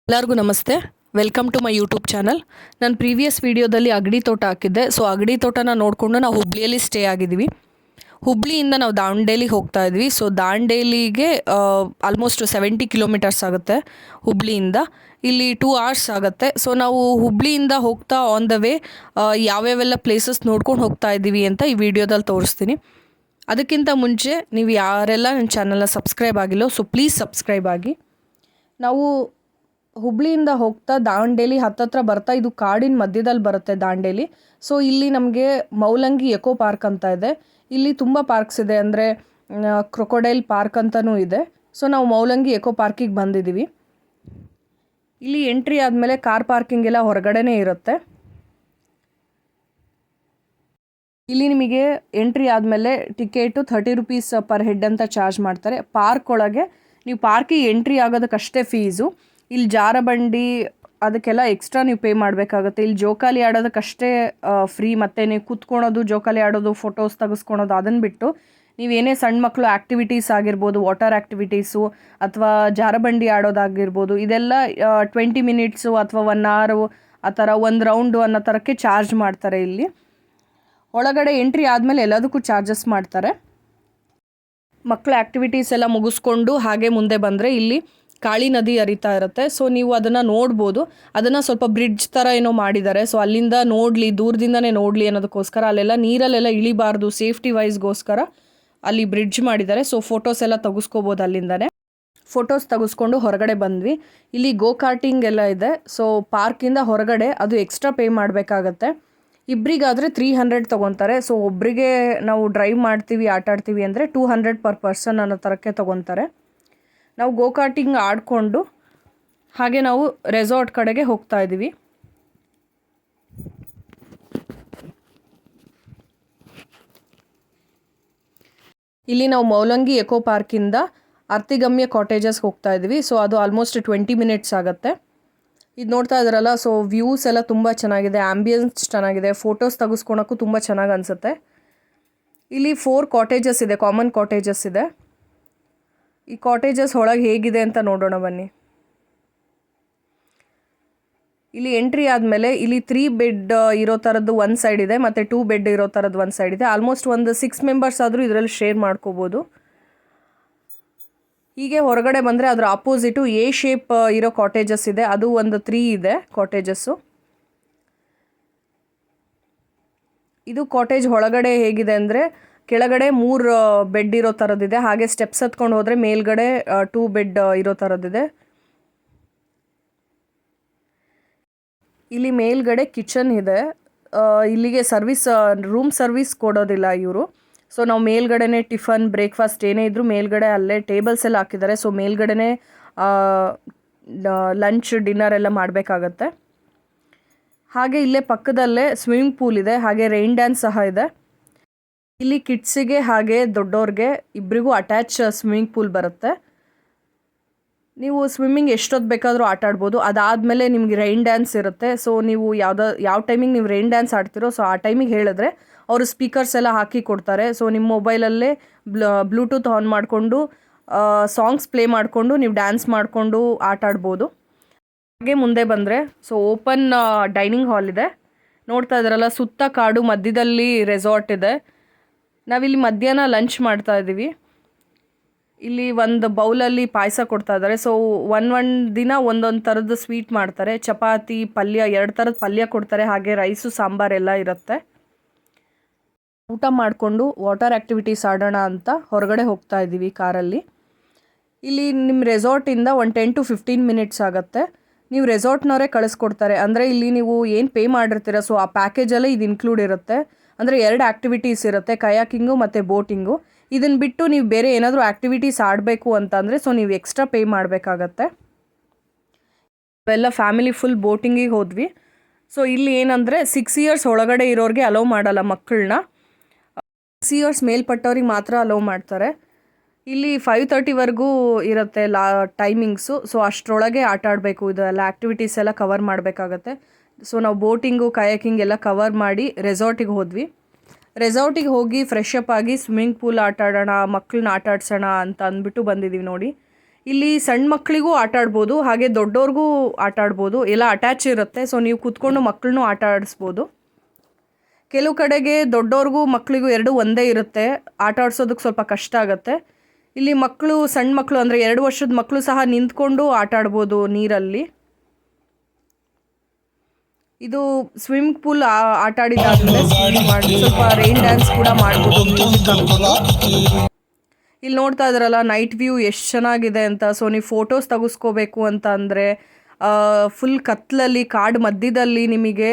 ಎಲ್ಲರಿಗೂ ನಮಸ್ತೆ. Welcome to my YouTube channel. ನಾನು ಪ್ರೀವಿಯಸ್ ವೀಡಿಯೋದಲ್ಲಿ ಅಗಡಿ ತೋಟ ಹಾಕಿದ್ದೆ. ಸೊ ಅಗಡಿ ತೋಟನ ನೋಡಿಕೊಂಡು ನಾವು ಹುಬ್ಳಿಯಲ್ಲಿ ಸ್ಟೇ ಆಗಿದ್ದೀವಿ. ಹುಬ್ಳಿಯಿಂದ ನಾವು ದಾಂಡೇಲಿಗೆ ಹೋಗ್ತಾ ಇದ್ವಿ. ಸೊ ದಾಂಡೇಲಿಗೆ ಆಲ್ಮೋಸ್ಟ್ 70 ಕಿಲೋಮೀಟರ್ಸ್ ಆಗುತ್ತೆ ಹುಬ್ಳಿಯಿಂದ. ಇಲ್ಲಿ 2 hours ಆಗುತ್ತೆ. ಸೊ ನಾವು ಹುಬ್ಳಿಯಿಂದ ಹೋಗ್ತಾ ಆನ್ ದ ವೇ ಯಾವ್ಯಾವೆಲ್ಲ ಪ್ಲೇಸಸ್ ನೋಡ್ಕೊಂಡು ಹೋಗ್ತಾ ಇದ್ದೀವಿ ಅಂತ ಈ ವಿಡಿಯೋದಲ್ಲಿ ತೋರಿಸ್ತೀನಿ. ಅದಕ್ಕಿಂತ ಮುಂಚೆ ನೀವು ಯಾರೆಲ್ಲ ನನ್ನ ಚಾನಲ್ನ ಸಬ್ಸ್ಕ್ರೈಬ್ ಆಗಿಲ್ಲೋ ಸೊ ಪ್ಲೀಸ್ ಸಬ್ಸ್ಕ್ರೈಬ್ ಆಗಿ. ನಾವು ಹುಬ್ಳಿಯಿಂದ ಹೋಗ್ತಾ ದಾಂಡೇಲಿ ಹತ್ತತ್ರ ಬರ್ತಾ, ಇದು ಕಾಡಿನ ಮಧ್ಯದಲ್ಲಿ ಬರುತ್ತೆ ದಾಂಡೇಲಿ. ಸೊ ಇಲ್ಲಿ ನಮಗೆ ಮೌಲಂಗಿ ಎಕೋ ಪಾರ್ಕ್ ಅಂತ ಇದೆ. ಇಲ್ಲಿ ತುಂಬ ಪಾರ್ಕ್ಸ್ ಇದೆ, ಅಂದರೆ ಕ್ರೊಕೊಡೈಲ್ ಪಾರ್ಕ್ ಅಂತಲೂ ಇದೆ. ಸೊ ನಾವು ಮೌಲಂಗಿ ಎಕೋ ಪಾರ್ಕಿಗೆ ಬಂದಿದ್ದೀವಿ. ಇಲ್ಲಿ ಎಂಟ್ರಿ ಆದಮೇಲೆ ಕಾರ್ ಪಾರ್ಕಿಂಗ್ ಎಲ್ಲ ಹೊರಗಡೆನೇ ಇರುತ್ತೆ. ಇಲ್ಲಿ ನಿಮಗೆ ಎಂಟ್ರಿ ಆದಮೇಲೆ ಟಿಕೆಟು 30 ರೂಪೀಸ್ ಪರ್ ಹೆಡ್ ಅಂತ ಚಾರ್ಜ್ ಮಾಡ್ತಾರೆ. ಪಾರ್ಕ್ ಒಳಗೆ ನೀವು ಪಾರ್ಕಿಗೆ ಎಂಟ್ರಿ ಆಗೋದಕ್ಕಷ್ಟೇ ಫೀಸು. ಇಲ್ಲಿ ಜಾರಬಂಡಿ ಅದಕ್ಕೆಲ್ಲ ಎಕ್ಸ್ಟ್ರಾ ನೀವು ಪೇ ಮಾಡಬೇಕಾಗುತ್ತೆ. ಇಲ್ಲಿ ಜೋಕಾಲಿ ಆಡೋದಕ್ಕಷ್ಟೇ ಫ್ರೀ. ಮತ್ತು ನೀವು ಕೂತ್ಕೊಳೋದು, ಜೋಕಾಲಿ ಆಡೋದು, ಫೋಟೋಸ್ ತೆಗೆಸ್ಕೊಳೋದು ಅದನ್ನು ಬಿಟ್ಟು ನೀವೇನೇ ಸಣ್ಣ ಮಕ್ಕಳು ಆ್ಯಕ್ಟಿವಿಟೀಸ್ ಆಗಿರ್ಬೋದು, ವಾಟರ್ ಆ್ಯಕ್ಟಿವಿಟೀಸು ಅಥವಾ ಜಾರಬಂಡಿ ಆಡೋದಾಗಿರ್ಬೋದು, ಇದೆಲ್ಲ 20 ಮಿನಿಟ್ಸು ಅಥವಾ 1 hour ಆ ಥರ ಒಂದು ರೌಂಡು ಅನ್ನೋ ಥರಕ್ಕೆ ಚಾರ್ಜ್ ಮಾಡ್ತಾರೆ. ಇಲ್ಲಿ ಒಳಗಡೆ ಎಂಟ್ರಿ ಆದಮೇಲೆ ಎಲ್ಲದಕ್ಕೂ ಚಾರ್ಜಸ್ ಮಾಡ್ತಾರೆ. ಮಕ್ಕಳ ಆ್ಯಕ್ಟಿವಿಟೀಸ್ ಎಲ್ಲ ಮುಗಿಸ್ಕೊಂಡು ಹಾಗೆ ಮುಂದೆ ಬಂದರೆ ಇಲ್ಲಿ ಕಾಳಿ ನದಿ ಹರಿತಾ ಇರುತ್ತೆ. ಸೊ ನೀವು ಅದನ್ನು ನೋಡ್ಬೋದು. ಅದನ್ನು ಸ್ವಲ್ಪ ಬ್ರಿಡ್ಜ್ ಥರ ಏನೋ ಮಾಡಿದ್ದಾರೆ. ಸೊ ಅಲ್ಲಿಂದ ನೋಡಲಿ, ದೂರದಿಂದನೇ ನೋಡಲಿ ಅನ್ನೋದಕ್ಕೋಸ್ಕರ ಅಲ್ಲೆಲ್ಲ ನೀರಲ್ಲೆಲ್ಲ ಇಳಿಬಾರ್ದು, ಸೇಫ್ಟಿ ವೈಸ್ಗೋಸ್ಕರ ಅಲ್ಲಿ ಬ್ರಿಡ್ಜ್ ಮಾಡಿದ್ದಾರೆ. ಸೊ ಫೋಟೋಸ್ ಎಲ್ಲ ತೆಗೆಸ್ಕೋಬೋದು ಅಲ್ಲಿಂದನೇ. ಫೋಟೋಸ್ ತೆಗೆಸ್ಕೊಂಡು ಹೊರಗಡೆ ಬಂದ್ವಿ. ಇಲ್ಲಿ ಗೋ ಕಾರ್ಟಿಂಗ್ ಎಲ್ಲ ಇದೆ. ಸೊ ಪಾರ್ಕಿಂದ ಹೊರಗಡೆ ಅದು ಎಕ್ಸ್ಟ್ರಾ ಪೇ ಮಾಡಬೇಕಾಗತ್ತೆ. ಇಬ್ಬರಿಗಾದರೆ 300 ತೊಗೊತಾರೆ. ಸೊ ಒಬ್ಬರಿಗೆ ನಾವು ಡ್ರೈವ್ ಮಾಡ್ತೀವಿ, ಆಟ ಆಡ್ತೀವಿ ಅಂದರೆ 200 ಪರ್ ಪರ್ಸನ್ ಅನ್ನೋ ಥರಕ್ಕೆ ತೊಗೊತಾರೆ. ನಾವು ಗೋ ಕಾರ್ಟಿಂಗ್ ಆಡಿಕೊಂಡು ಹಾಗೆ ನಾವು ರೆಸಾರ್ಟ್ ಕಡೆಗೆ ಹೋಗ್ತಾ ಇದ್ದೀವಿ. ಇಲ್ಲಿ ನಾವು ಮೌಲಂಗಿ ಎಕೋ ಪಾರ್ಕಿಂದ ಅರ್ತಿಗಮ್ಯ ಕಾಟೇಜಸ್ ಹೋಗ್ತಾ ಇದ್ದೀವಿ. ಸೊ ಅದು ಆಲ್ಮೋಸ್ಟ್ 20 ಮಿನಿಟ್ಸ್ ಆಗುತ್ತೆ. ಇದು ನೋಡ್ತಾ ಇದ್ರಲ್ಲ, ಸೊ ವ್ಯೂಸ್ ಎಲ್ಲ ತುಂಬ ಚೆನ್ನಾಗಿದೆ, ಆ್ಯಂಬಿಯನ್ಸ್ ಚೆನ್ನಾಗಿದೆ, ಫೋಟೋಸ್ ತೆಗೆಸ್ಕೊಳಕ್ಕೂ ತುಂಬ ಚೆನ್ನಾಗಿ ಅನಿಸುತ್ತೆ. ಇಲ್ಲಿ 4 ಕಾಟೇಜಸ್ ಇದೆ, ಕಾಮನ್ ಕಾಟೇಜಸ್ ಇದೆ. ಈ ಕಾಟೇಜಸ್ ಒಳಗೆ ಹೇಗಿದೆ ಅಂತ ನೋಡೋಣ ಬನ್ನಿ. ಇಲ್ಲಿ ಎಂಟ್ರಿ ಆದಮೇಲೆ ಇಲ್ಲಿ 3 ಬೆಡ್ ಇರೋ ಥರದ್ದು ಒಂದು ಸೈಡ್ ಇದೆ, ಮತ್ತು 2 ಬೆಡ್ ಇರೋ ಥರದ್ದು ಒಂದು ಸೈಡ್ ಇದೆ. ಆಲ್ಮೋಸ್ಟ್ ಒಂದು 6 ಮೆಂಬರ್ಸ್ ಆದರೂ ಇದರಲ್ಲಿ ಶೇರ್ ಮಾಡ್ಕೋಬೋದು. ಹೀಗೆ ಹೊರಗಡೆ ಬಂದರೆ ಅದರ ಅಪೋಸಿಟು ಎ ಶೇಪ್ ಇರೋ ಕಾಟೇಜಸ್ ಇದೆ, ಅದು ಒಂದು 3 ಇದೆ ಕಾಟೇಜಸ್ಸು. ಇದು ಕಾಟೇಜ್ ಒಳಗಡೆ ಹೇಗಿದೆ ಅಂದರೆ ಕೆಳಗಡೆ 3 ಬೆಡ್ ಇರೋ ಥರದ್ದಿದೆ, ಹಾಗೆ ಸ್ಟೆಪ್ಸ್ ಹತ್ಕೊಂಡು ಹೋದರೆ ಮೇಲ್ಗಡೆ 2 ಬೆಡ್ ಇರೋ ಥರದ್ದಿದೆ. ಇಲ್ಲಿ ಮೇಲ್ಗಡೆ ಕಿಚನ್ ಇದೆ. ಇಲ್ಲಿಗೆ ರೂಮ್ ಸರ್ವಿಸ್ ಕೊಡೋದಿಲ್ಲ ಇವರು. ಸೊ ನಾವು ಮೇಲ್ಗಡೆನೇ ಟಿಫನ್, ಬ್ರೇಕ್ಫಾಸ್ಟ್ ಏನೇ ಇದ್ದರೂ ಮೇಲ್ಗಡೆ ಅಲ್ಲೇ ಟೇಬಲ್ಸ್ ಎಲ್ಲ ಹಾಕಿದ್ದಾರೆ. ಸೊ ಮೇಲ್ಗಡೆನೇ ಲಂಚ್, ಡಿನ್ನರ್ ಎಲ್ಲ ಮಾಡಬೇಕಾಗತ್ತೆ. ಹಾಗೆ ಇಲ್ಲೇ ಪಕ್ಕದಲ್ಲೇ ಸ್ವಿಮ್ಮಿಂಗ್ ಪೂಲ್ ಇದೆ, ಹಾಗೆ ರೈನ್ ಡ್ಯಾನ್ಸ್ ಸಹ ಇದೆ. ಇಲ್ಲಿ ಕಿಡ್ಸಿಗೆ ಹಾಗೆ ದೊಡ್ಡವ್ರಿಗೆ ಇಬ್ಬರಿಗೂ ಅಟ್ಯಾಚ್ ಸ್ವಿಮ್ಮಿಂಗ್ ಪೂಲ್ ಬರುತ್ತೆ. ನೀವು ಸ್ವಿಮ್ಮಿಂಗ್ ಎಷ್ಟೊತ್ತು ಬೇಕಾದರೂ ಆಟ ಆಡ್ಬೋದು. ಅದಾದಮೇಲೆ ನಿಮಗೆ ರೈನ್ ಡ್ಯಾನ್ಸ್ ಇರುತ್ತೆ. ಸೊ ನೀವು ಯಾವ ಟೈಮಿಗೆ ನೀವು ರೈನ್ ಡ್ಯಾನ್ಸ್ ಆಡ್ತಿರೋ ಸೊ ಆ ಟೈಮಿಗೆ ಹೇಳಿದ್ರೆ ಅವರು ಸ್ಪೀಕರ್ಸ್ ಎಲ್ಲ ಹಾಕಿ ಕೊಡ್ತಾರೆ. ಸೊ ನಿಮ್ಮ ಮೊಬೈಲಲ್ಲೇ ಬ್ಲೂಟೂತ್ ಆನ್ ಮಾಡಿಕೊಂಡು ಸಾಂಗ್ಸ್ ಪ್ಲೇ ಮಾಡಿಕೊಂಡು ನೀವು ಡ್ಯಾನ್ಸ್ ಮಾಡಿಕೊಂಡು ಆಟ ಆಡ್ಬೋದು. ಹಾಗೆ ಮುಂದೆ ಬಂದರೆ ಸೊ ಓಪನ್ ಡೈನಿಂಗ್ ಹಾಲ್ ಇದೆ. ನೋಡ್ತಾ ಇದ್ದಾರಲ್ಲ, ಸುತ್ತ ಕಾಡು, ಮಧ್ಯದಲ್ಲಿ ರೆಸಾರ್ಟ್ ಇದೆ. ನಾವಿಲ್ಲಿ ಮಧ್ಯಾಹ್ನ ಲಂಚ್ ಮಾಡ್ತಾ ಇದ್ದೀವಿ. ಇಲ್ಲಿ ಒಂದು ಬೌಲಲ್ಲಿ ಪಾಯಸ ಕೊಡ್ತಾ ಇದ್ದಾರೆ. ಸೊ ಒಂದೊಂದು ದಿನ ಒಂದೊಂದು ಥರದ್ದು ಸ್ವೀಟ್ ಮಾಡ್ತಾರೆ. ಚಪಾತಿ, ಪಲ್ಯ, 2 ಥರದ ಪಲ್ಯ ಕೊಡ್ತಾರೆ, ಹಾಗೆ ರೈಸು, ಸಾಂಬಾರೆಲ್ಲ ಇರುತ್ತೆ. ಊಟ ಮಾಡಿಕೊಂಡು ವಾಟರ್ ಆ್ಯಕ್ಟಿವಿಟೀಸ್ ಆಡೋಣ ಅಂತ ಹೊರಗಡೆ ಹೋಗ್ತಾ ಇದ್ದೀವಿ ಕಾರಲ್ಲಿ. ಇಲ್ಲಿ ನಿಮ್ಮ ರೆಸಾರ್ಟಿಂದ ಒಂದು 10 to 15 ಮಿನಿಟ್ಸ್ ಆಗುತ್ತೆ. ನೀವು ರೆಸಾರ್ಟ್ನವರೇ ಕಳಿಸ್ಕೊಡ್ತಾರೆ. ಅಂದರೆ ಇಲ್ಲಿ ನೀವು ಏನು ಪೇ ಮಾಡಿರ್ತೀರ ಸೊ ಆ ಪ್ಯಾಕೇಜಲ್ಲೇ ಇದು ಇನ್ಕ್ಲೂಡ್ ಇರುತ್ತೆ. ಅಂದರೆ 2 ಆ್ಯಕ್ಟಿವಿಟೀಸ್ ಇರುತ್ತೆ, ಕಯಾಕಿಂಗು ಮತ್ತು ಬೋಟಿಂಗು. ಇದನ್ನು ಬಿಟ್ಟು ನೀವು ಬೇರೆ ಏನಾದರೂ ಆ್ಯಕ್ಟಿವಿಟೀಸ್ ಆಡಬೇಕು ಅಂತಂದರೆ ಸೊ ನೀವು ಎಕ್ಸ್ಟ್ರಾ ಪೇ ಮಾಡಬೇಕಾಗತ್ತೆ. ಇವೆಲ್ಲ ಫ್ಯಾಮಿಲಿ ಫುಲ್ ಬೋಟಿಂಗಿಗೆ ಹೋದ್ವಿ. ಸೊ ಇಲ್ಲಿ ಏನಂದರೆ 6 years ಒಳಗಡೆ ಇರೋರಿಗೆ ಅಲೋ ಮಾಡಲ್ಲ ಮಕ್ಕಳನ್ನ. 6 years ಮೇಲ್ಪಟ್ಟವ್ರಿಗೆ ಮಾತ್ರ ಅಲೋ ಮಾಡ್ತಾರೆ. ಇಲ್ಲಿ 5:30ವರೆಗೂ ಇರುತ್ತೆ ಟೈಮಿಂಗ್ಸು. ಸೊ ಅಷ್ಟರೊಳಗೆ ಆಟ ಆಡಬೇಕು. ಇದೆಲ್ಲ ಆ್ಯಕ್ಟಿವಿಟೀಸ್ ಎಲ್ಲ ಕವರ್ ಮಾಡಬೇಕಾಗತ್ತೆ. ಸೊ ನಾವು ಬೋಟಿಂಗು, ಕಯಾಕಿಂಗ್ ಎಲ್ಲ ಕವರ್ ಮಾಡಿ ರೆಸಾರ್ಟಿಗೆ ಹೋದ್ವಿ. ರೆಸಾರ್ಟಿಗೆ ಹೋಗಿ ಫ್ರೆಶ್ ಅಪ್ ಆಗಿ ಸ್ವಿಮ್ಮಿಂಗ್ ಪೂಲ್ ಆಟ ಆಡೋಣ, ಮಕ್ಕಳನ್ನ ಆಟ ಆಡ್ಸೋಣ ಅಂತ ಅಂದ್ಬಿಟ್ಟು ಬಂದಿದ್ದೀವಿ ನೋಡಿ. ಇಲ್ಲಿ ಸಣ್ಣ ಮಕ್ಕಳಿಗೂ ಆಟ ಆಡ್ಬೋದು, ಹಾಗೆ ದೊಡ್ಡವ್ರಿಗೂ ಆಟ ಆಡ್ಬೋದು, ಎಲ್ಲ ಅಟ್ಯಾಚ್ ಇರುತ್ತೆ. ಸೊ ನೀವು ಕೂತ್ಕೊಂಡು ಮಕ್ಕಳನ್ನೂ ಆಟ ಆಡಿಸ್ಬೋದು. ಕೆಲವು ಕಡೆಗೆ ದೊಡ್ಡವ್ರಿಗೂ ಮಕ್ಕಳಿಗೂ ಎರಡೂ ಒಂದೇ ಇರುತ್ತೆ, ಆಟ ಆಡ್ಸೋದಕ್ಕೆ ಸ್ವಲ್ಪ ಕಷ್ಟ ಆಗುತ್ತೆ. ಇಲ್ಲಿ ಮಕ್ಕಳು, ಸಣ್ಣ ಮಕ್ಕಳು ಅಂದರೆ 2 ವರ್ಷದ ಮಕ್ಕಳು ಸಹ ನಿಂತ್ಕೊಂಡು ಆಟ ಆಡ್ಬೋದು ನೀರಲ್ಲಿ. ಇದು ಸ್ವಿಮ್ಮಿಂಗ್ ಪೂಲ್ ಆಟ ಆಡಿದಾದ್ಮೇಲೆ ಸ್ವಲ್ಪ ರೈನ್ ಡ್ಯಾನ್ಸ್ ಕೂಡ ಮಾಡ್ಬೋದು ಮ್ಯೂಸಿಕ್ ಹಾಕ್ಕೊಂಡು. ಇಲ್ಲಿ ನೋಡ್ತಾ ಇದ್ರಲ್ಲ ನೈಟ್ ವ್ಯೂ ಎಷ್ಟು ಚೆನ್ನಾಗಿದೆ ಅಂತ. ಸೊ ನೀವು ಫೋಟೋಸ್ ತೆಗೆಸ್ಕೋಬೇಕು ಅಂತ ಅಂದರೆ ಫುಲ್ ಕತ್ಲಲ್ಲಿ ಕಾಡು ಮಧ್ಯದಲ್ಲಿ ನಿಮಗೆ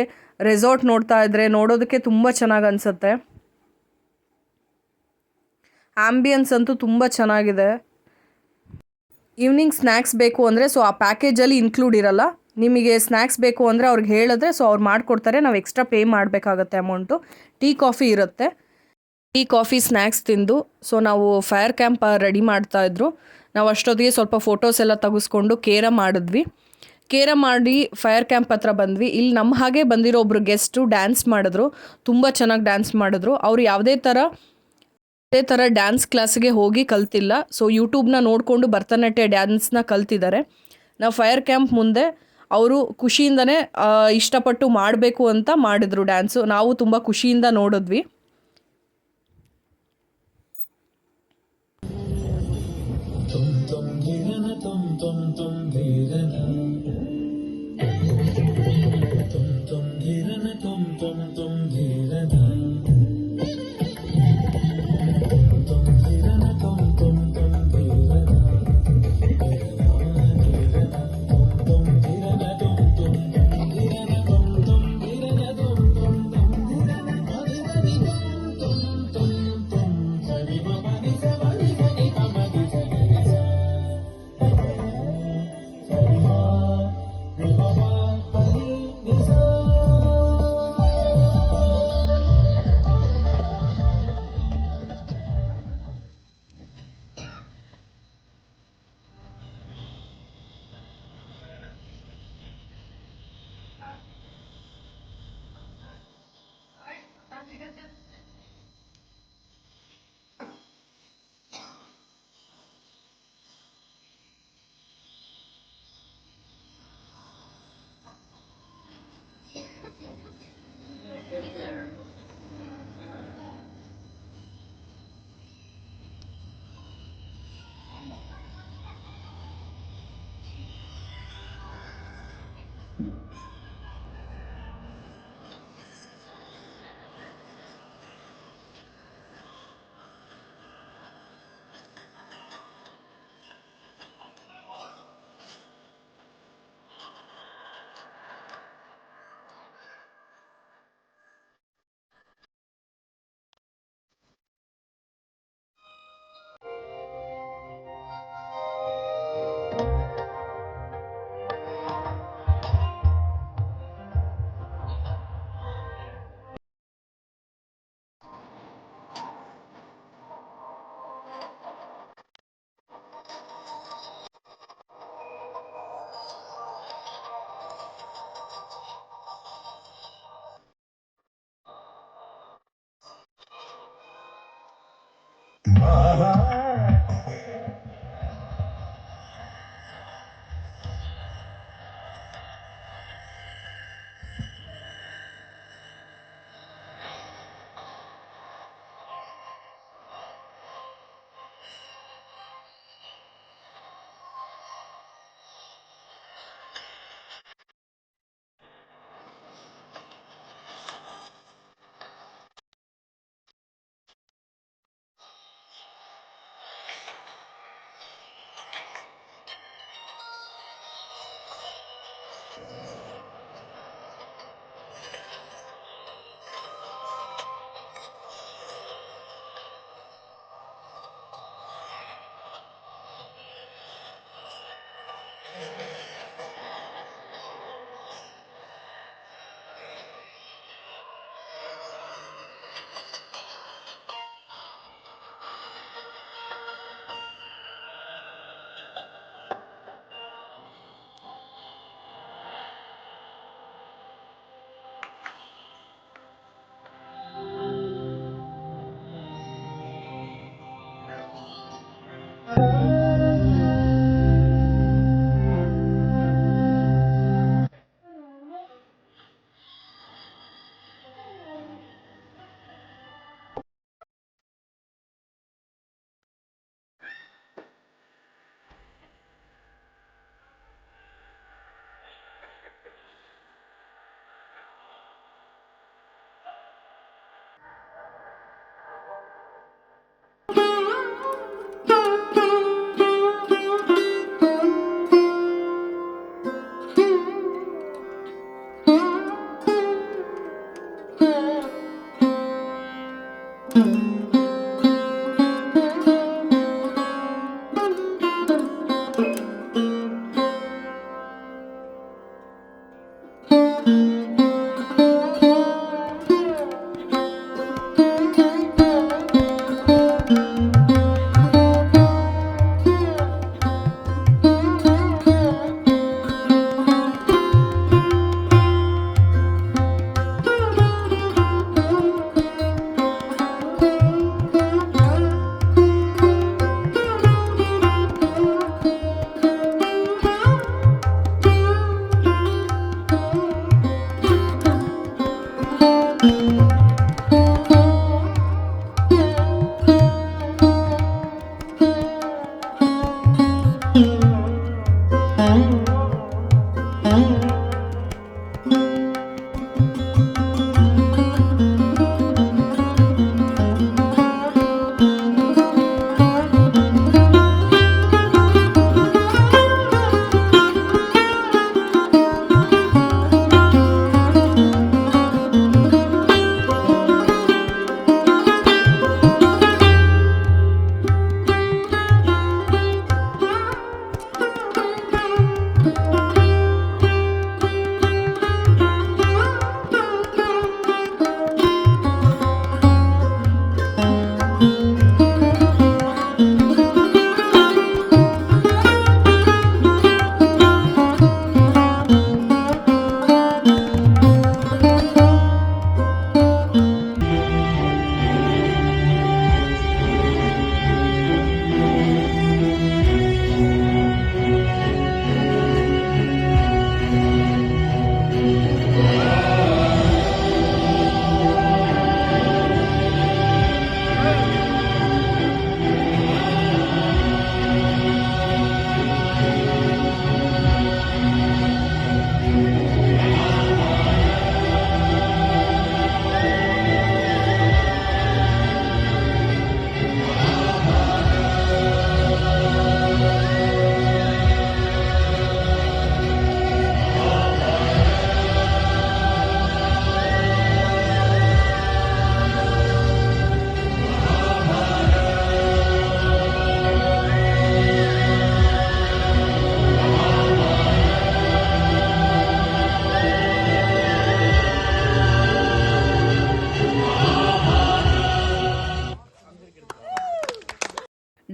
ರೆಸಾರ್ಟ್ ನೋಡ್ತಾ ಇದ್ರೆ ನೋಡೋದಕ್ಕೆ ತುಂಬ ಚೆನ್ನಾಗಿ ಅನಿಸುತ್ತೆ. ಆಂಬಿಯನ್ಸ್ ಅಂತೂ ತುಂಬ ಚೆನ್ನಾಗಿದೆ. ಈವ್ನಿಂಗ್ ಸ್ನ್ಯಾಕ್ಸ್ ಬೇಕು ಅಂದರೆ ಸೊ ಆ ಪ್ಯಾಕೇಜಲ್ಲಿ ಇನ್ಕ್ಲೂಡ್ ಇರಲ್ಲ. ನಿಮಗೆ ಸ್ನ್ಯಾಕ್ಸ್ ಬೇಕು ಅಂದರೆ ಅವ್ರಿಗೆ ಹೇಳಿದ್ರೆ ಸೊ ಅವ್ರು ಮಾಡಿಕೊಡ್ತಾರೆ, ನಾವು ಎಕ್ಸ್ಟ್ರಾ ಪೇ ಮಾಡಬೇಕಾಗತ್ತೆ ಅಮೌಂಟು. ಟೀ ಕಾಫಿ ಇರುತ್ತೆ. ಟೀ ಕಾಫಿ ಸ್ನ್ಯಾಕ್ಸ್ ತಿಂದು ಸೊ ನಾವು ಫೈರ್ ಕ್ಯಾಂಪ್ ರೆಡಿ ಮಾಡ್ತಾಯಿದ್ರು. ನಾವು ಅಷ್ಟೊತ್ತಿಗೆ ಸ್ವಲ್ಪ ಫೋಟೋಸ್ ಎಲ್ಲ ತೆಗೆಸ್ಕೊಂಡು ಕೇರಮ್ ಮಾಡಿದ್ವಿ. ಕೇರಮ್ ಮಾಡಿ ಫೈರ್ ಕ್ಯಾಂಪ್ ಹತ್ರ ಬಂದ್ವಿ. ಇಲ್ಲಿ ನಮ್ಮ ಹಾಗೆ ಬಂದಿರೋ ಒಬ್ಬರು ಗೆಸ್ಟು ಡ್ಯಾನ್ಸ್ ಮಾಡಿದ್ರು, ತುಂಬ ಚೆನ್ನಾಗಿ ಡ್ಯಾನ್ಸ್ ಮಾಡಿದ್ರು. ಅವರು ಯಾವುದೇ ಥರ ಡ್ಯಾನ್ಸ್ ಕ್ಲಾಸ್ಗೆ ಹೋಗಿ ಕಲ್ತಿಲ್ಲ. ಸೊ ಯೂಟ್ಯೂಬ್ನ ನೋಡಿಕೊಂಡು ಭರತನಾಟ್ಯ ಡ್ಯಾನ್ಸ್ನ ಕಲ್ತಿದ್ದಾರೆ. ನಾವು ಫೈರ್ ಕ್ಯಾಂಪ್ ಮುಂದೆ ಅವರು ಖುಷಿಯಿಂದನೇ ಇಷ್ಟಪಟ್ಟು ಮಾಡಬೇಕು ಅಂತ ಮಾಡಿದ್ರು ಡ್ಯಾನ್ಸು. ನಾವು ತುಂಬ ಖುಷಿಯಿಂದ ನೋಡಿದ್ವಿ.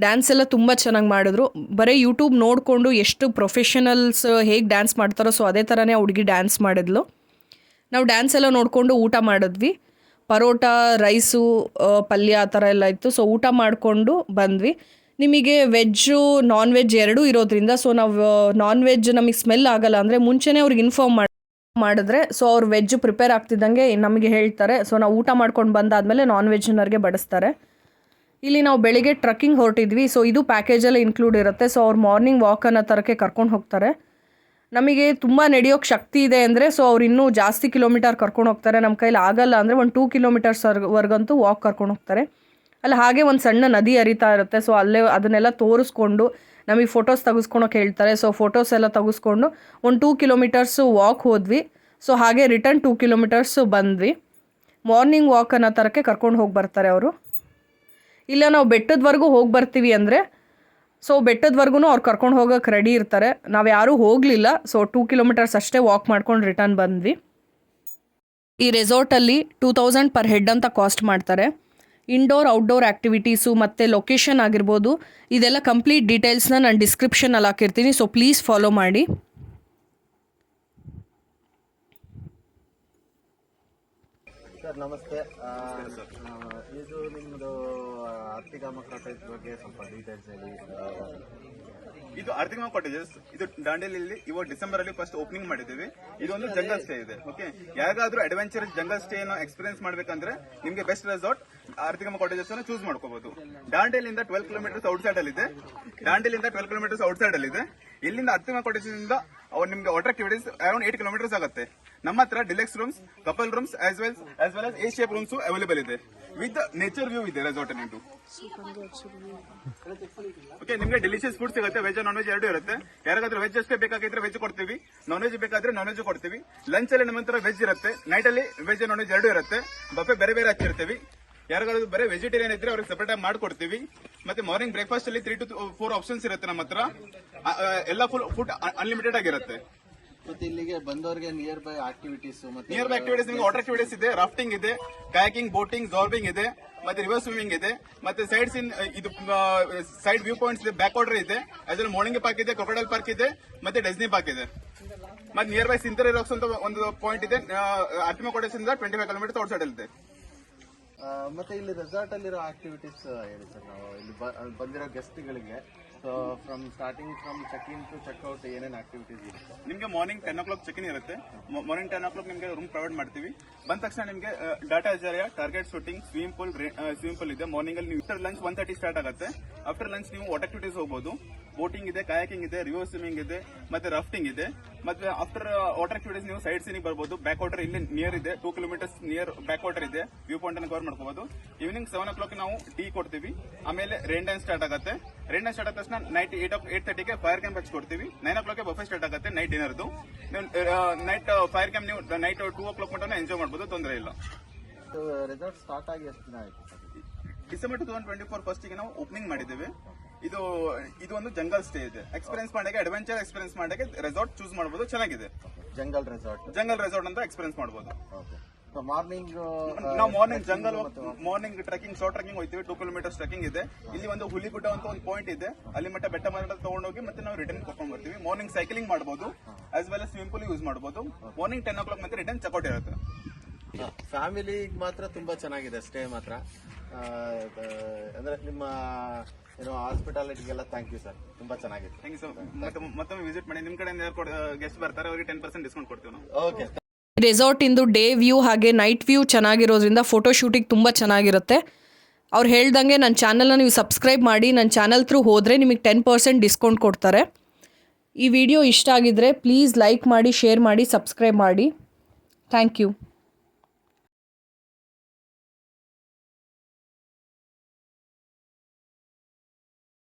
ಡ್ಯಾನ್ಸ್ ಎಲ್ಲ ತುಂಬ ಚೆನ್ನಾಗಿ ಮಾಡಿದ್ರು. ಬರೀ ಯೂಟ್ಯೂಬ್ ನೋಡಿಕೊಂಡು ಎಷ್ಟು ಪ್ರೊಫೆಷನಲ್ಸ್ ಹೇಗೆ ಡ್ಯಾನ್ಸ್ ಮಾಡ್ತಾರೋ ಸೊ ಅದೇ ಥರನೇ ಹುಡುಗಿ ಡ್ಯಾನ್ಸ್ ಮಾಡಿದ್ಲು. ನಾವು ಡ್ಯಾನ್ಸ್ ಎಲ್ಲ ನೋಡಿಕೊಂಡು ಊಟ ಮಾಡಿದ್ವಿ. ಪರೋಟ, ರೈಸು, ಪಲ್ಯ ಆ ಥರ ಎಲ್ಲ ಇತ್ತು. ಸೊ ಊಟ ಮಾಡಿಕೊಂಡು ಬಂದ್ವಿ. ನಿಮಗೆ ವೆಜ್ಜು ನಾನ್ ವೆಜ್ ಎರಡೂ ಇರೋದ್ರಿಂದ ಸೊ ನಾವು ನಾನ್ ವೆಜ್ ನಮಗೆ ಸ್ಮೆಲ್ ಆಗಲ್ಲ ಅಂದರೆ ಮುಂಚೆನೇ ಅವ್ರಿಗೆ ಇನ್ಫಾರ್ಮ್ ಮಾಡಿದ್ರೆ ಸೊ ಅವ್ರು ವೆಜ್ ಪ್ರಿಪೇರ್ ಆಗ್ತಿದ್ದಂಗೆ ನಮಗೆ ಹೇಳ್ತಾರೆ. ಸೊ ನಾವು ಊಟ ಮಾಡ್ಕೊಂಡು ಬಂದಾದಮೇಲೆ ನಾನ್ ವೆಜ್ನವ್ರಿಗೆ ಬಡಿಸ್ತಾರೆ. ಇಲ್ಲಿ ನಾವು ಬೆಳಿಗ್ಗೆ ಟ್ರಕ್ಕಿಂಗ್ ಹೊರಟಿದ್ವಿ. ಸೊ ಇದು ಪ್ಯಾಕೇಜಲ್ಲೇ ಇನ್ಕ್ಲೂಡ್ ಇರುತ್ತೆ. ಸೊ ಅವ್ರು ಮಾರ್ನಿಂಗ್ ವಾಕ್ ಅನ್ನೋ ಥರಕ್ಕೆ ಕರ್ಕೊಂಡು ಹೋಗ್ತಾರೆ. ನಮಗೆ ತುಂಬ ನಡೆಯೋಕ್ಕೆ ಶಕ್ತಿ ಇದೆ ಅಂದರೆ ಸೊ ಅವ್ರು ಇನ್ನೂ ಜಾಸ್ತಿ ಕಿಲೋಮೀಟರ್ ಕರ್ಕೊಂಡು ಹೋಗ್ತಾರೆ. ನಮ್ಮ ಕೈಲಿ ಆಗಲ್ಲ ಅಂದರೆ ಒಂದು 2 ಕಿಲೋಮೀಟರ್ಸ್ವರೆಗಂತೂ ವಾಕ್ ಕರ್ಕೊಂಡು ಹೋಗ್ತಾರೆ. ಅಲ್ಲಿ ಹಾಗೆ ಒಂದು ಸಣ್ಣ ನದಿ ಹರಿತಾ ಇರುತ್ತೆ. ಸೊ ಅಲ್ಲೇ ಅದನ್ನೆಲ್ಲ ತೋರಿಸ್ಕೊಂಡು ನಮಗೆ ಫೋಟೋಸ್ ತೆಗೆಸ್ಕೊಳಕ್ಕೆ ಹೇಳ್ತಾರೆ. ಸೊ ಫೋಟೋಸ್ ಎಲ್ಲ ತೆಗೆಸ್ಕೊಂಡು ಒಂದು 2 ಕಿಲೋಮೀಟರ್ಸು ವಾಕ್ ಹೋದ್ವಿ. ಸೊ ಹಾಗೆ ರಿಟರ್ನ್ 2 ಕಿಲೋಮೀಟರ್ಸು ಬಂದ್ವಿ. ಮಾರ್ನಿಂಗ್ ವಾಕ್ ಅನ್ನೋ ಥರಕ್ಕೆ ಕರ್ಕೊಂಡು ಹೋಗಿ ಬರ್ತಾರೆ ಅವರು. ಇಲ್ಲ ನಾವು ಬೆಟ್ಟದವರೆಗೂ ಹೋಗಿ ಬರ್ತೀವಿ ಅಂದರೆ ಸೊ ಬೆಟ್ಟದವರೆಗೂ ಅವ್ರು ಕರ್ಕೊಂಡು ಹೋಗೋಕೆ ರೆಡಿ ಇರ್ತಾರೆ. ನಾವು ಯಾರೂ ಹೋಗಲಿಲ್ಲ. ಸೊ 2 ಕಿಲೋಮೀಟರ್ಸ್ ಅಷ್ಟೇ ವಾಕ್ ಮಾಡ್ಕೊಂಡು ರಿಟರ್ನ್ ಬಂದ್ವಿ. ಈ ರೆಸಾರ್ಟಲ್ಲಿ 2000 ಪರ್ ಹೆಡ್ ಅಂತ ಕಾಸ್ಟ್ ಮಾಡ್ತಾರೆ. ಇಂಡೋರ್ ಔಟ್ಡೋರ್ ಆ್ಯಕ್ಟಿವಿಟೀಸು ಮತ್ತು ಲೊಕೇಶನ್ ಆಗಿರ್ಬೋದು ಇದೆಲ್ಲ ಕಂಪ್ಲೀಟ್ ಡೀಟೇಲ್ಸ್ನ ನಾನು ಡಿಸ್ಕ್ರಿಪ್ಷನಲ್ಲಿ ಹಾಕಿರ್ತೀನಿ. ಸೊ ಪ್ಲೀಸ್ ಫಾಲೋ ಮಾಡಿ. ಸರ್ ನಮಸ್ತೆ. ಇದು ನಿಮ್ಮದು ಆರ್ತಿಗಾಮ ಕಾಟೇಜ್ ಬಗ್ಗೆ ಸ್ವಲ್ಪ ಡೀಟೇಲ್ಸ್ ಹೇಳಿ. ಇದು ಆರ್ತಿಗಾಮ ಕಾಟೇಜಸ್, ಇದು ದಾಂಡೇಲಿಯಲ್ಲಿ ಇವಾಗ ಡಿಸೆಂಬರ್ ಅಲ್ಲಿ ಫಸ್ಟ್ ಓಪನಿಂಗ್ ಮಾಡಿದ್ದೀವಿ. ಇದೊಂದು ಜಂಗಲ್ ಸ್ಟೇ ಇದೆ. ಓಕೆ, ಯಾರಿಗಾದ್ರೂ ಅಡ್ವೆಂಚರಸ್ ಜಂಗಲ್ ಸ್ಟೇ ಎಕ್ಸ್ಪೀರಿಯನ್ಸ್ ಮಾಡ್ಬೇಕಂದ್ರೆ ನಿಮ್ಗೆ ಬೆಸ್ಟ್ ರೆಸಾರ್ಟ್ ಆರ್ತಿಗಾಮ ಕಾಟೇಜಸ್ ಅನ್ನು ಚೂಸ್ ಮಾಡ್ಕೋಬಹುದು. ದಾಂಡೇಲಿಂದ 12 ಕಿಲೋಮೀಟರ್ಸ್ ಔಟ್ಸೈಡ್ ಅಲ್ಲಿ ಇದೆ. ಇಲ್ಲಿಂದ ಆರ್ತಿಗಾಮ ಕಾಟೇಜಸ್ ಇಂದ ನಿಮ್ಗೆ ವಾಟರ್ ಆಕ್ಟಿವಿಟೀಸ್ ಅರೌಂಡ್ 8 ಕಿಲೋಮೀಟರ್ಸ್ ಆಗುತ್ತೆ. ನಮ್ಮ ಹತ್ರ deluxe rooms, couple rooms as well as A shape rooms available ಇದೆ. ವಿತ್ ನೇಚರ್ ವ್ಯೂ ಇದೆ ರೆಸಾರ್ಟ್ ನಿಂಟು. ಓಕೆ, ನಿಮ್ಗೆ ಡೆಲಿಷಿಯಸ್ ಫುಡ್ ಸಿಗುತ್ತೆ. ವೆಜ್ ನಾನ್ ವೆಜ್ ಎರಡೂ ಇರುತ್ತೆ. ಯಾರಿಗಾದ್ರೂ ವೆಜ್ ಅಷ್ಟೇ ಬೇಕಾಗಿದ್ರೆ ವೆಜ್ ಕೊಡ್ತೀವಿ, ನಾನ್ ವೆಜ್ ಬೇಕಾದ್ರೆ ನಾನ್ ವೆಜ್ ಕೊಡ್ತೀವಿ. ಲಂಚ್ ಅಲ್ಲಿ ನಮ್ಮ ಹತ್ರ ವೆಜ್ ಇರುತ್ತೆ, ನೈಟ್ ಅಲ್ಲಿ ವೆಜ್ ನಾನ್ ವೆಜ್ ಎರಡೂ ಇರುತ್ತೆ. ಬಫೆ ಬೇರೆ ಬೇರೆ ಹಚ್ಚಿರ್ತೀವಿ. ಯಾರಿಗಾದ್ರೂ ಬರೀ ವೆಜಿಟೇರಿಯನ್ ಇದ್ರೆ ಅವ್ರಿಗೆ ಸಪರೇಟ್ ಆಗಿ ಮಾಡ್ಕೊಡ್ತೀವಿ. ಮತ್ತೆ ಮಾರ್ನಿಂಗ್ ಬ್ರೇಕ್ಫಾಸ್ಟ್ ಅಲ್ಲಿ 3 to 4 ಆಪ್ಷನ್ಸ್ ಇರುತ್ತೆ ನಮ್ಮ ಹತ್ರ. ಎಲ್ಲ ಫುಡ್ ಅನ್ಲಿಮಿಟೆಡ್ ಆಗಿರುತ್ತೆ. ಮತ್ತೆ ಇಲ್ಲಿಗೆ ಬಂದವರಿಗೆ ನಿಯರ್ ಬೈ ಆಕ್ಟಿವಿಟೀಸ್ ಮತ್ತೆ ನಿಯರ್ ಬೈ ಆಕ್ಟಿವಿಟೀಸ್ ನಿಮಗೆ ವಾಟರ್ ಆಕ್ಟಿವಿಟೀಸ್ ಇದೆ, ರಾಫ್ಟಿಂಗ್ ಇದೆ, ಕಯಾಕಿಂಗ್, ಬೋಟಿಂಗ್, ಜಾರ್ಬಿಂಗ್ ಇದೆ, ಮತ್ತೆ ರಿವರ್ ಸ್ವಿಮ್ಮಿಂಗ್ ಇದೆ, ಮತ್ತೆ ಸೈಡ್ಸ್ ಇನ್ ಇದು ಸೈಡ್ ವ್ಯೂ ಪಾಯಿಂಟ್ಸ್ ಇದೆ, ಬ್ಯಾಕ್ ವಾಟರ್ ಇದೆ, ಅದ್ರಲ್ಲಿ ಮೋರ್ನಿಂಗ್ ಪಾರ್ಕ್ ಇದೆ, ಕ್ರೊಕೊಡೈಲ್ ಪಾರ್ಕ್ ಇದೆ, ಮತ್ತೆ ಡೆಸ್ನಿ ಪಾರ್ಕ್ ಇದೆ. ಮತ್ತೆ ನಿಯರ್ ಬೈ ಸಿಂತರಿ ರಾಕ್ಸ್ ಅಂತ ಒಂದು ಪಾಯಿಂಟ್ ಇದೆ, ಆರ್ಟಿಮಾ ಕಾಟೇಜ್ ಇಂದ 25 ಕಿಲೋಮೀಟರ್ ಔಟ್ ಸೈಡ್ ಇದೆ. ಮತ್ತೆ ಇಲ್ಲಿ ರೆಸಾರ್ಟ್ ಅಲ್ಲಿರೋ ಆಕ್ಟಿವಿಟೀಸ್ ಹೇಳಿ ಸರ್. ನಾವು ಇಲ್ಲಿ ಬಂದಿರೋ ಗೆಸ್ಟ್ಗಳಿಗೆ so from check in to checkout ಏನೇನು ಆಕ್ಟಿವಿಟೀಸ್ ಇರುತ್ತೆ? ನಿಮಗೆ ಮಾರ್ನಿಂಗ್ 10 o'clock ಚೆಕ್ ಇನ್ ಇರುತ್ತೆ. ಮಾರ್ನಿಂಗ್ 10 o'clock ನಿಮಗೆ ರೂಮ್ ಪ್ರೊವೈಡ್ ಮಾಡ್ತೀವಿ. ಬಂದ ತಕ್ಷಣ ನಿಮಗೆ ಡಾಟಾ ಅಜಾರಿಯಾ, ಟಾರ್ಗೆಟ್ ಶೂಟಿಂಗ್, ಸ್ವಿಮ್ಮಿಂಗ್ ಪೂಲ್ ಇದೆ. ಮಾರ್ನಿಂಗ್ ಅಲ್ಲಿ ನೀವು ಲಂಚ್ 1:30 ಸ್ಟಾರ್ಟ್ ಆಗುತ್ತೆ. ಆಫ್ಟರ್ ಲಂಚ್ ನೀವು ವಾಟರ್ ಆಕ್ಟಿವಿಟೀಸ್ ಹೋಗಬಹುದು. ಬೋಟಿಂಗ್ ಇದೆ, ಕಯಾಕಿಂಗ್ ಇದೆ, ರಿವರ್ ಸ್ವಿಮ್ಮಿಂಗ್ ಇದೆ, ಮತ್ತೆ ರಾಫ್ಟಿಂಗ್ ಇದೆ. ಮತ್ತೆ ಆಫ್ಟರ್ ವಾಟರ್ ಆಕ್ಟಿವಿಟೀಸ್ ನೀವು ಸೈಡ್ ಸೀನಿಗೆ ಬರ್ಬೋದು. ಬ್ಯಾಕ್ ವಾಟರ್ ಇಲ್ಲಿ ನಿಯರ್ ಇದೆ, 2 ಕಿಲೋಮೀಟರ್ಸ್ ನಿಯರ್ ಬ್ಯಾಕ್ ವಾಟರ್ ಇದೆ. ವ್ಯೂ ಪಾಯಿಂಟ್ ಅನ್ನು ಕವರ್ ಮಾಡ್ಕೋಬಹುದು. ಈವ್ನಿಂಗ್ 7 o'clock ನಾವು ಟೀ ಕೊಡ್ತೀವಿ. ಆಮೇಲೆ ರೈನ್ ಡ್ಯಾನ್ಸ್ ಸ್ಟಾರ್ಟ್ ಆಗುತ್ತೆ. ರೈನ್ ಡ್ಯಾನ್ಸ್ ಸ್ಟಾರ್ಟ್ ಆದ ತಕ್ಷಣ ನೈಟ್ 8:30ಗೆ ಫೈರ್ ಕ್ಯಾಂಪ್ ಹಚ್ಕೊಡ್ತೀವಿ. 9 o'clock ಬಫೆ ಸ್ಟಾರ್ಟ್ ಆಗುತ್ತೆ ನೈಟ್ ಡಿನ್ನರ್ದು. ನೈಟ್ ಫೈರ್ ಕ್ಯಾಂಪ್ ನೀವು ನೈಟ್ 2 o'clock ಮಟ್ಟ ಎಂಜಾಯ್ ಮಾಡಬಹುದು, ತೊಂದರೆ ಇಲ್ಲ. ರೆಸಾರ್ಟ್ ಸ್ಟಾರ್ಟ್ ಆಗಿ ಎಷ್ಟು ದಿನ ಆಯ್ತು ಸರ್? ಡಿಸೆಂಬರ್ 2024 ಫಸ್ಟಿಗೆ ನಾವು ಓಪನಿಂಗ್ ಮಾಡಿದ್ದೇವೆ. ಇದು ಒಂದು ಜಂಗಲ್ ಸ್ಟೇ ಇದೆ. ಎಕ್ಸ್ಪೀರಿಯನ್ಸ್ ಮಾಡಕ್ಕೆ, ಅಡ್ವೆಂಚರ್ ಎಕ್ಸ್ಪೀರಿಯನ್ಸ್ ಮಾಡಕ್ಕೆ ರೆಸಾರ್ಟ್ ಚೂಸ್ ಮಾಡಬಹುದು. ಚೆನ್ನಾಗಿದೆ. ಜಂಗಲ್ ರೆಸಾರ್ಟ್ ಅಂತ ಎಕ್ಸ್ಪೀರಿಯನ್ಸ್ ಮಾಡಬಹುದು. ಮಾರ್ನಿಂಗ್ ನಾವು ಮಾರ್ನಿಂಗ್ ಟ್ರೆಕಿಂಗ್, ಶಾರ್ಟ್ ಟ್ರೆಕಿಂಗ್ ಹೋಗ್ತೀವಿ. 2 ಕಿಲೋಮೀಟರ್ಸ್ ಟ್ರೆಕಿಂಗ್ ಇದೆ. ಇಲ್ಲಿ ಒಂದು ಹುಲಿಗುಡ್ಡ ಅಂತ ಒಂದು ಪಾಯಿಂಟ್ ಇದೆ. ಅಲ್ಲಿ ಮಟ್ಟ ಬೆಟ್ಟ ಮರ ತಗೊಂಡೋಗಿ ಮತ್ತೆ ನಾವು ರಿಟರ್ನ್ ಕರ್ಕೊಂಡು ಬರ್ತೀವಿ. ಮಾರ್ನಿಂಗ್ ಸೈಕ್ಲಿಂಗ್ ಮಾಡಬಹುದು, as well swimming pool use ಮಾಡಬಹುದು. ಮಾರ್ನಿಂಗ್ 10 o'clock ಮತ್ತೆ ರಿಟರ್ನ್ ಚೆಕ್ಔಟ್ ಇರುತ್ತೆ. ಫ್ಯಾಮಿಲಿಗೆ ಮಾತ್ರ ತುಂಬಾ ಚೆನ್ನಾಗಿದೆ ಸ್ಟೇ ಮಾತ್ರ. ಅಂದ್ರೆ ನಿಮ್ಮ ಹಾಸ್ಪಿಟಾಲಿಟಿಗೆಲ್ಲ ಥ್ಯಾಂಕ್ ಯು ಸರ್, ತುಂಬಾ ಚೆನ್ನಾಗಿದೆ. Thank you sir. ಮತ್ತೊಮ್ಮೆ ವಿಸಿಟ್ ಮಾಡಿ. ನಿಮ್ ಕಡೆಯಿಂದ ಯಾರು ಗೆಸ್ಟ್ ಬರ್ತಾರೆ ಅವರಿಗೆ 10% ಡಿಸ್ಕೌಂಟ್ ಕೊಡ್ತೀವಿ ನಾವು. ಓಕೆ. ರೆಸಾರ್ಟ್ ಇಂದು ಡೇ ವ್ಯೂ ಹಾಗೆ ನೈಟ್ ವ್ಯೂ ಚೆನ್ನಾಗಿರೋದ್ರಿಂದ ಫೋಟೋ ಶೂಟಿಂಗ್ ತುಂಬ ಚೆನ್ನಾಗಿರುತ್ತೆ. ಅವ್ರು ಹೇಳ್ದಂಗೆ ನನ್ನ ಚಾನಲ್ನ ನೀವು ಸಬ್ಸ್ಕ್ರೈಬ್ ಮಾಡಿ. ನನ್ನ ಚಾನಲ್ ಥ್ರೂ ಹೋದರೆ ನಿಮಗೆ 10% ಡಿಸ್ಕೌಂಟ್ ಕೊಡ್ತಾರೆ. ಈ ವಿಡಿಯೋ ಇಷ್ಟ ಆಗಿದ್ರೆ ಪ್ಲೀಸ್ ಲೈಕ್ ಮಾಡಿ, ಶೇರ್ ಮಾಡಿ, ಸಬ್ಸ್ಕ್ರೈಬ್ ಮಾಡಿ. Thank you.